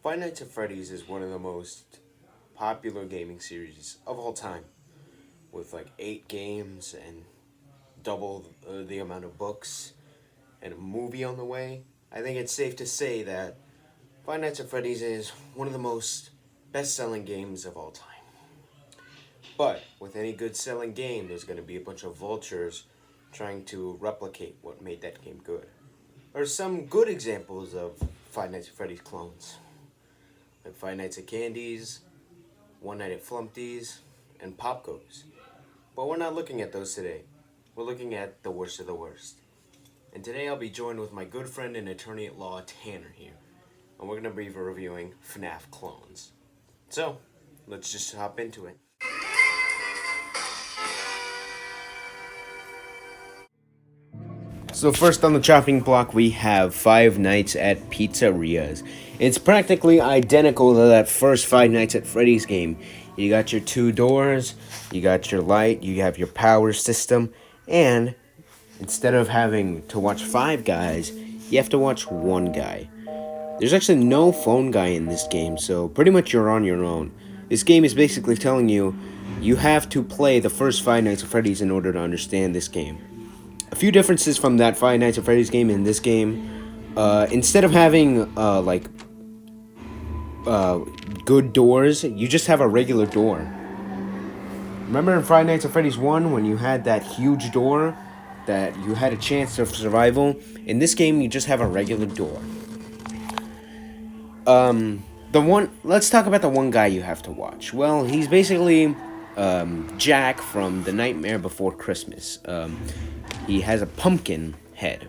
Five Nights at Freddy's is one of the most popular gaming series of all time, with like 8 games and double the amount of books and a movie on the way. I think it's safe to say that Five Nights at Freddy's is one of the most best selling games of all time. But with any good selling game, there's going to be a bunch of vultures trying to replicate what made that game good. There are some good examples of Five Nights at Freddy's clones, like Five Nights at Candy's, One Night at Flumpty's, and Pop Goes. But we're not looking at those today. We're looking at the worst of the worst. And today I'll be joined with my good friend and attorney at law, Tanner, here. And we're going to be reviewing FNAF clones. So, let's just hop into it. So first on the chopping block, we have Five Nights at Pizzerias. It's practically identical to that first Five Nights at Freddy's game. You got your 2 doors, you got your light, you have your power system, and instead of having to watch 5 guys, you have to watch 1 guy. There's actually no phone guy in this game, so pretty much you're on your own. This game is basically telling you, you have to play the first Five Nights at Freddy's in order to understand this game. A few differences from that Five Nights at Freddy's game in this game. Instead of having good doors, you just have a regular door. Remember in Five Nights at Freddy's 1 when you had that huge door that you had a chance of survival? In this game, you just have a regular door. Let's talk about the one guy you have to watch. Well, he's basically Jack from The Nightmare Before Christmas. He has a pumpkin head,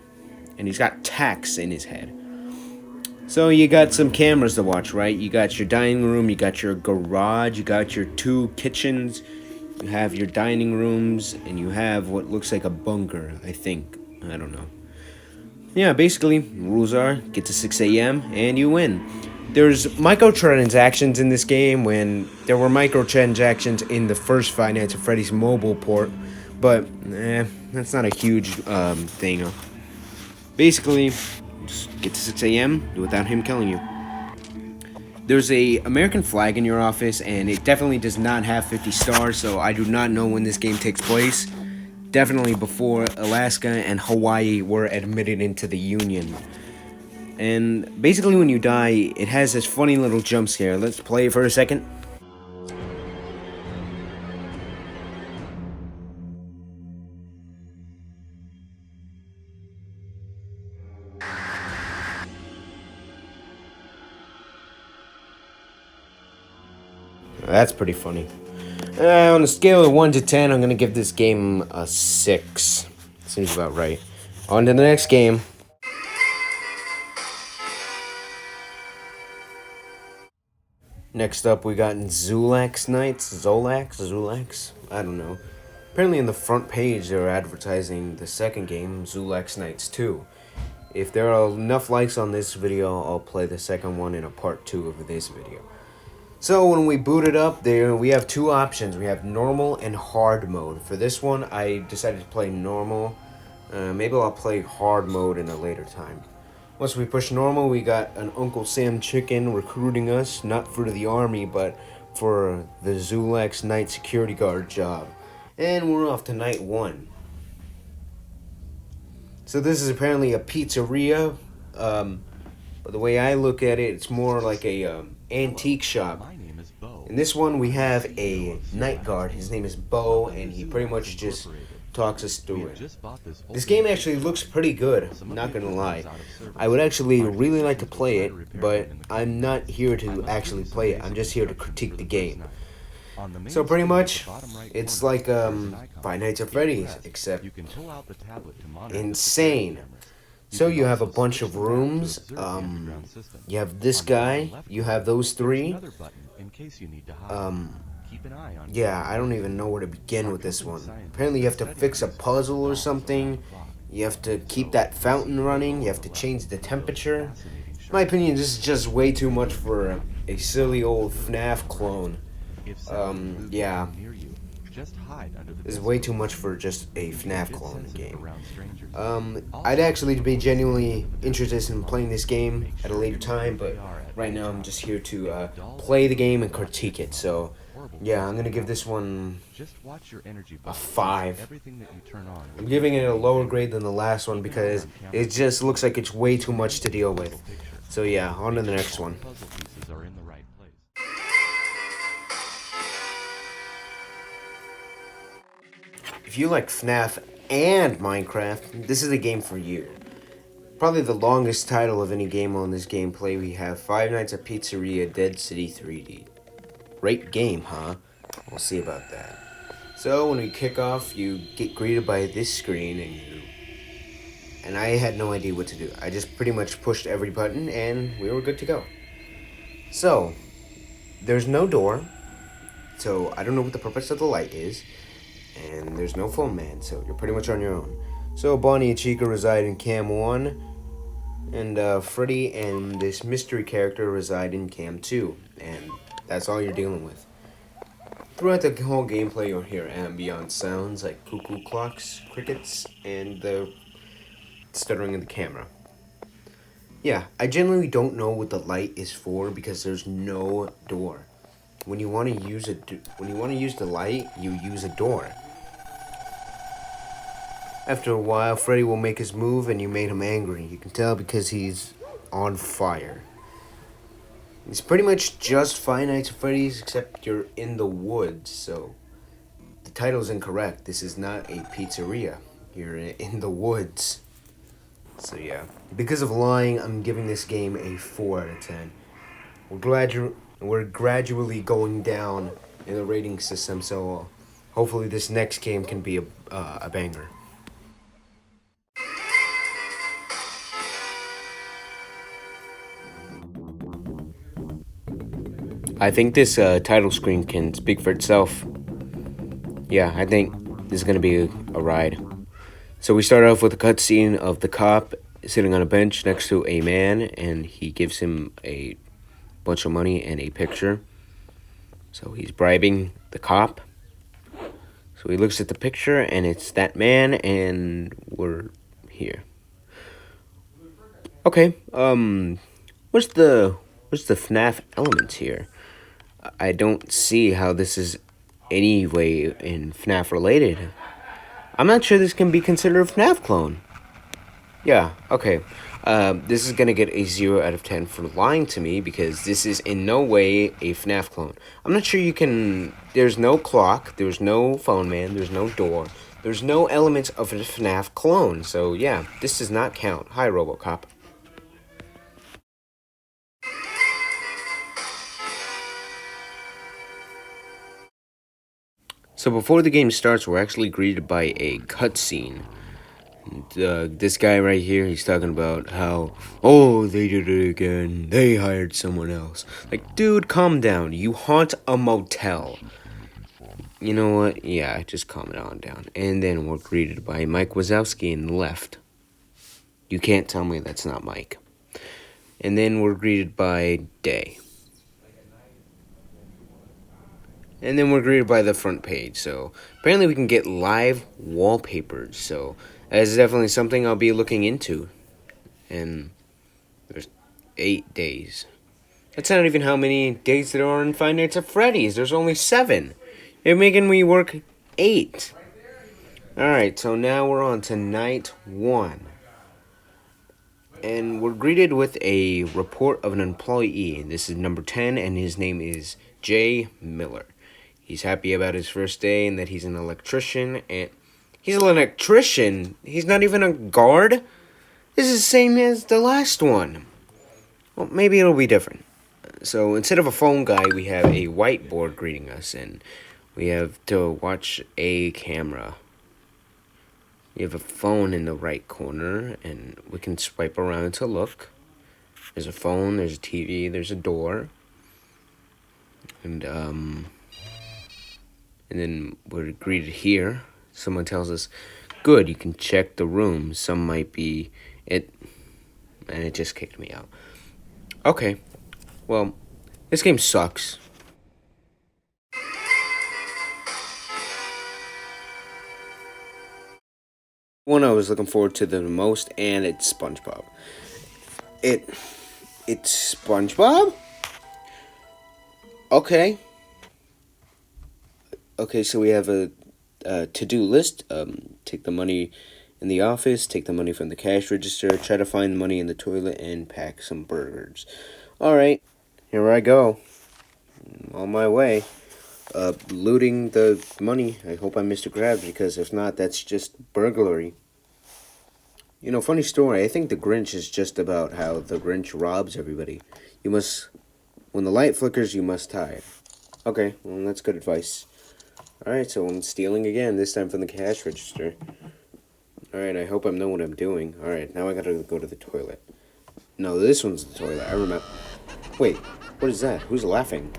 and he's got tacks in his head. So you got some cameras to watch, right? You got your dining room, you got your garage, you got your 2 kitchens, you have your dining rooms, and you have what looks like a bunker, I think. I don't know. Yeah, basically, rules are, get to 6 a.m. and you win. There's microtransactions in this game when there were microtransactions in the first Five Nights at Freddy's mobile port, but that's not a huge thing. Basically, just get to 6 a.m. without him killing you. There's a American flag in your office, and it definitely does not have 50 stars, so I do not know when this game takes place. Definitely before Alaska and Hawaii were admitted into the Union. And basically when you die, it has this funny little jump scare. Let's play it for a second. That's pretty funny. On a scale of 1 to 10, I'm going to give this game a 6. Seems about right. On to the next game. Next up, we got Zulax Knights. Zulax? I don't know. Apparently in the front page, they're advertising the second game, Zulax Knights 2. If there are enough likes on this video, I'll play the second one in a part 2 of this video. So when we boot it up, there we have 2 options. We have normal and hard mode. For this one, I decided to play normal. Maybe I'll play hard mode in a later time. Once we push normal, we got an Uncle Sam chicken recruiting us, not for the army, but for the Zulax Knight security guard job. And we're off to night 1. So this is apparently a pizzeria, but the way I look at it, it's more like a antique shop. In this one, we have a night guard. His name is Bo, and he pretty much just talks us through it. This game actually looks pretty good, I'm not gonna lie. I would actually really like to play it, but I'm not here to actually play it. I'm just here to critique the game. So pretty much, it's like Five Nights at Freddy's, except insane. So you have a bunch of rooms, you have this guy, you have those 3. Yeah, I don't even know where to begin with this one. Apparently you have to fix a puzzle or something. You have to keep that fountain running. You have to change the temperature. In my opinion, this is just way too much for a silly old FNAF clone. Yeah. This is way too much for just a FNAF clone game. I'd actually be genuinely interested in playing this game at a later time, but right now I'm just here to play the game and critique it. So, yeah, I'm gonna give this one a 5. I'm giving it a lower grade than the last one because it just looks like it's way too much to deal with. So yeah, on to the next one. If you like FNAF and Minecraft, this is the game for you. Probably the longest title of any game on this gameplay, we have Five Nights at Pizzeria Dead City 3D. Great game, huh? We'll see about that. So when we kick off, you get greeted by this screen, and I had no idea what to do. I just pretty much pushed every button, and we were good to go. So, there's no door, so I don't know what the purpose of the light is, and there's no phone man, so you're pretty much on your own. So Bonnie and Chica reside in Cam 1, and Freddy and this mystery character reside in Cam 2, and that's all you're dealing with. Throughout the whole gameplay, you'll hear ambient sounds like cuckoo clocks, crickets, and the stuttering of the camera. Yeah, I generally don't know what the light is for because there's no door. When you want to use the light, you use a door. After a while, Freddy will make his move, and you made him angry. You can tell because he's on fire. It's pretty much just Five Nights at Freddy's, except you're in the woods, so the title's incorrect. This is not a pizzeria. You're in the woods. So yeah, because of lying, I'm giving this game a 4 out of 10. We're gradually going down in the rating system, so hopefully this next game can be a banger. I think this title screen can speak for itself. Yeah, I think this is going to be a ride. So we start off with a cutscene of the cop sitting on a bench next to a man, and he gives him a bunch of money and a picture. So he's bribing the cop. So he looks at the picture, and it's that man, and we're here. Okay, what's the FNAF elements here? I don't see how this is any way in FNAF related. I'm not sure this can be considered a FNAF clone. Yeah, okay. This is gonna get a 0 out of 10 for lying to me because this is in no way a FNAF clone. I'm not sure you can... There's no clock, there's no phone man, there's no door, there's no elements of a FNAF clone. So yeah, this does not count. Hi, RoboCop. So before the game starts, we're actually greeted by a cutscene. This guy right here, he's talking about how, oh, they did it again. They hired someone else. Like, dude, calm down. You haunt a motel. You know what? Yeah, just calm it on down. And then we're greeted by Mike Wazowski in the left. You can't tell me that's not Mike. And then we're greeted by Day. And then we're greeted by the front page. So apparently we can get live wallpapers. So that is definitely something I'll be looking into. And there's 8 days. That's not even how many days there are in Five Nights at Freddy's. There's only 7. You're making me work 8. Alright, so now we're on to night 1. And we're greeted with a report of an employee. This is number 10, and his name is Jay Miller. He's happy about his first day and that he's an electrician. And he's an electrician? He's not even a guard? This is the same as the last one. Well, maybe it'll be different. So instead of a phone guy, we have a whiteboard greeting us, and we have to watch a camera. We have a phone in the right corner, and we can swipe around to look. There's a phone, there's a TV, there's a door. And then we're greeted here. Someone tells us, good, you can check the room. Some might be it. And it just kicked me out. Okay. Well, this game sucks. One I was looking forward to the most, and it's SpongeBob. It it's SpongeBob? Okay. Okay, so we have a to-do list. Take the money in the office, take the money from the cash register, try to find the money in the toilet, and pack some burgers. Alright, here I go. On my way. Looting the money. I hope I missed a grab, because if not, that's just burglary. You know, funny story, I think The Grinch is just about how the Grinch robs everybody. When the light flickers, you must hide. Okay, well, that's good advice. Alright, so I'm stealing again, this time from the cash register. Alright, I hope I know what I'm doing. Alright, now I gotta go to the toilet. No, this one's the toilet, I remember. Wait, what is that? Who's laughing?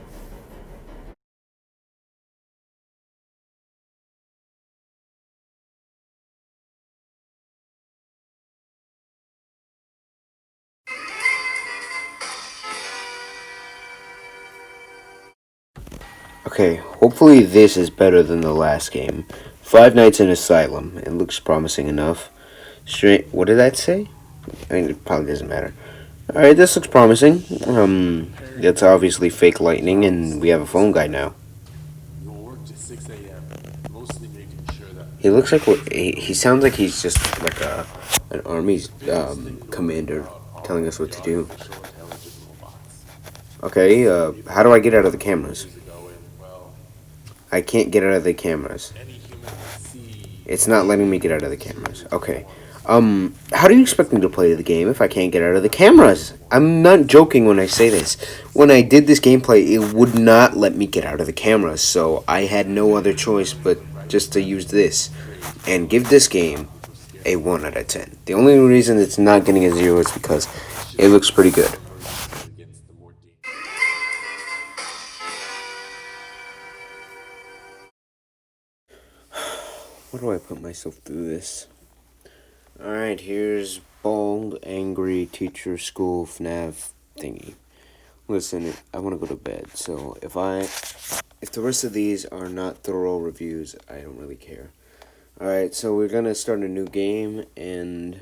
Okay, hopefully this is better than the last game. 5 Nights in Asylum. It looks promising enough. What did that say? I mean, it probably doesn't matter. Alright, this looks promising. That's obviously fake lightning, and we have a phone guy now. He looks like he sounds like he's just like an army commander telling us what to do. Okay, how do I get out of the cameras? I can't get out of the cameras. It's not letting me get out of the cameras. Okay. How do you expect me to play the game if I can't get out of the cameras? I'm not joking when I say this. When I did this gameplay, it would not let me get out of the cameras, so I had no other choice but just to use this and give this game a 1 out of 10. The only reason it's not getting a 0 is because it looks pretty good. Why do I put myself through this? Alright, here's bald, angry, teacher, school, FNAF thingy. Listen, I want to go to bed, so if the rest of these are not thorough reviews, I don't really care. Alright, so we're gonna start a new game, and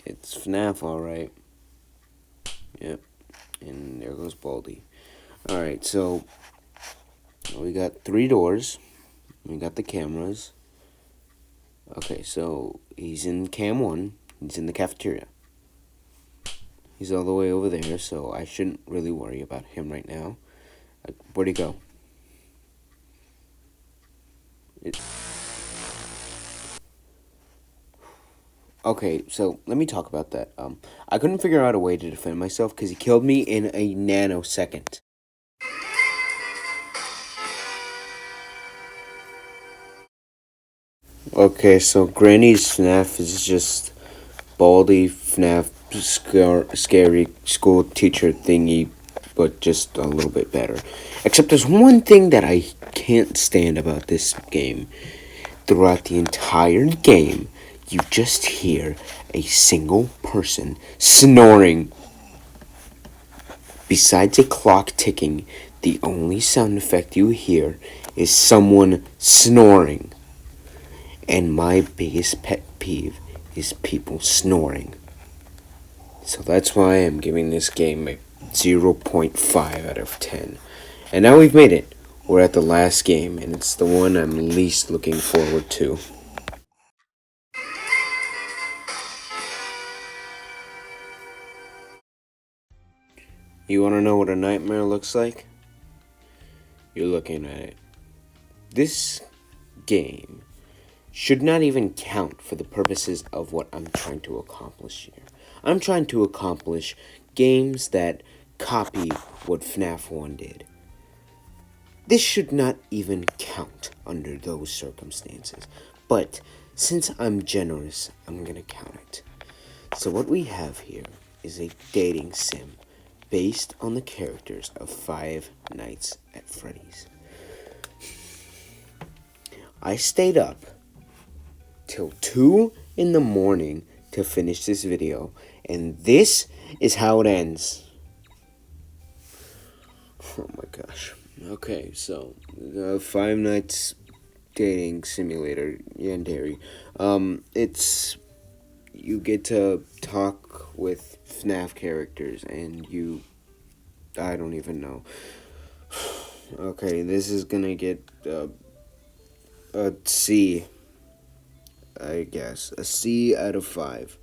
it's FNAF, alright. Yep, and there goes Baldy. Alright, so we got 3 doors, we got the cameras. Okay, so he's in cam 1, he's in the cafeteria. He's all the way over there, so I shouldn't really worry about him right now. Where'd he go? Okay, so let me talk about that. I couldn't figure out a way to defend myself because he killed me in a nanosecond. Okay, so Granny's FNAF is just Baldy FNAF scary school teacher thingy, but just a little bit better. Except there's one thing that I can't stand about this game. Throughout the entire game, you just hear a single person snoring. Besides a clock ticking, the only sound effect you hear is someone snoring. And my biggest pet peeve is people snoring. So that's why I'm giving this game a 0.5 out of 10. And now we've made it. We're at the last game, and it's the one I'm least looking forward to. You want to know what a nightmare looks like? You're looking at it. This game should not even count for the purposes of what I'm trying to accomplish here. I'm trying to accomplish games that copy what FNAF 1 did. This should not even count under those circumstances. But since I'm generous, I'm gonna count it. So what we have here is a dating sim based on the characters of 5 Nights at Freddy's. I stayed up till 2 in the morning to finish this video, and this is how it ends. Oh my gosh. Okay, so 5 Nights dating simulator, Yandere. It's you get to talk with FNAF characters, and I don't even know. Okay, this is gonna get a C, I guess. A C out of 5.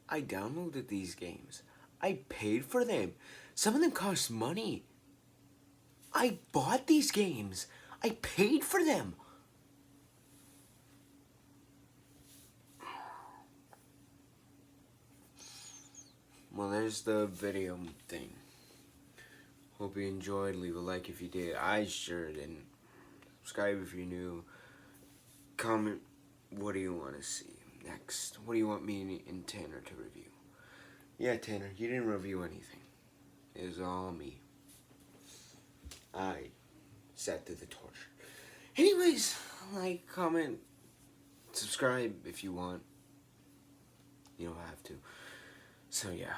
I downloaded these games. I paid for them. Some of them cost money. I bought these games. I paid for them. Well, there's the video thing. Hope you enjoyed. Leave a like if you did. I sure didn't. Subscribe if you're new. Comment, what do you want to see next? What do you want me and Tanner to review? Yeah, Tanner, you didn't review anything. It was all me. I sat through the torture. Anyways, like, comment, subscribe if you want. You don't have to. So, yeah.